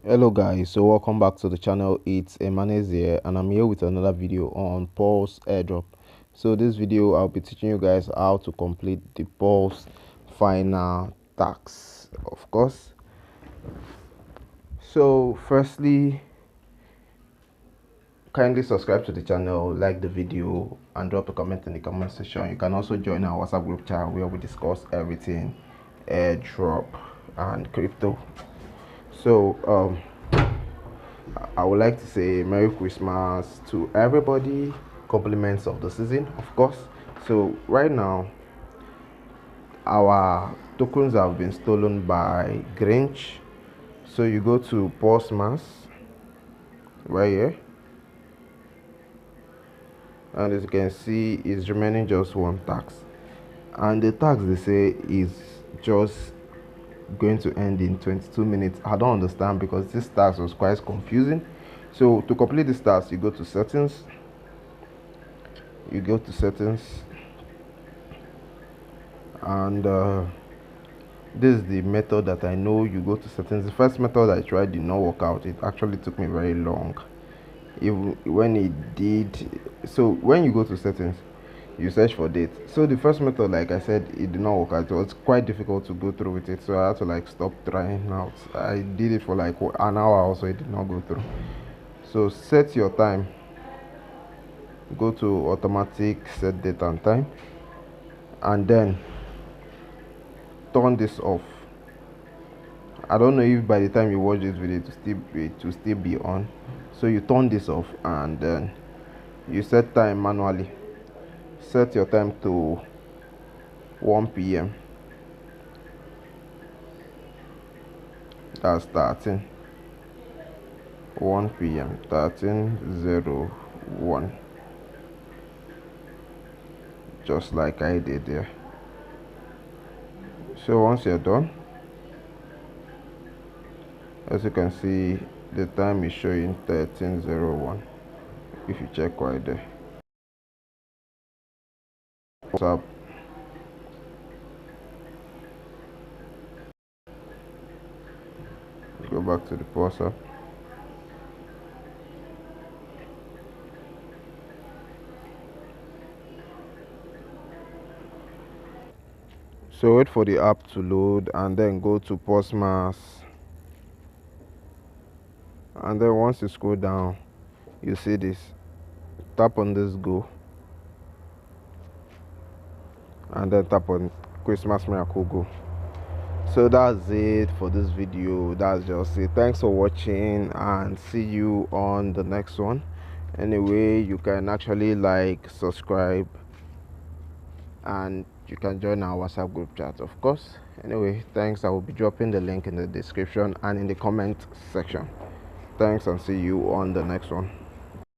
Hello guys, so welcome back to the channel. It's Emanes here and I'm here with another video on Paws Airdrop. So this video I'll be teaching you guys how to complete the Paws final task, of course. So firstly, kindly subscribe to the channel, like the video and drop a comment in the comment section. You can also join our WhatsApp group chat where we discuss everything airdrop and crypto. So I would like to say Merry Christmas to everybody, compliments of the season, of course. So right now, our tokens have been stolen by Grinch. So you go to Paws right here, and as you can see, it's remaining just one tax, and the tax they say is just going to end in 22 minutes. I don't understand because this tax was quite confusing. So to complete this task, you go to settings, and this is the method that I know. You go to settings. The first method I tried did not work out. It actually took me very long, even when it did. So when you go to settings, you search for date. So the first method, like I said, it did not work out. It was quite difficult to go through with it, so I had to like stop trying out. I did it for like an hour also. It did not go through. So set your time, go to automatic, set date and time, and then turn this off. I don't know if by the time you watch this video to still be on. So you turn this off and then you set time manually. Set your time to 1 p.m. That's 1 p.m. 13:01, just like I did there. So once you're done, as you can see, the time is showing 13:01. If you check right there. What's up? Go back to the WhatsApp. So wait for the app to load and then go to Paws, and then once you scroll down, you see this. Tap on this go and then tap on Christmas Miracle Go. So that's it for this video. That's just it. Thanks for watching and see you on the next one. Anyway, you can actually like, subscribe, and you can join our WhatsApp group chat, of course. Anyway, thanks. I will be dropping the link in the description and in the comment section. Thanks and see you on the next one.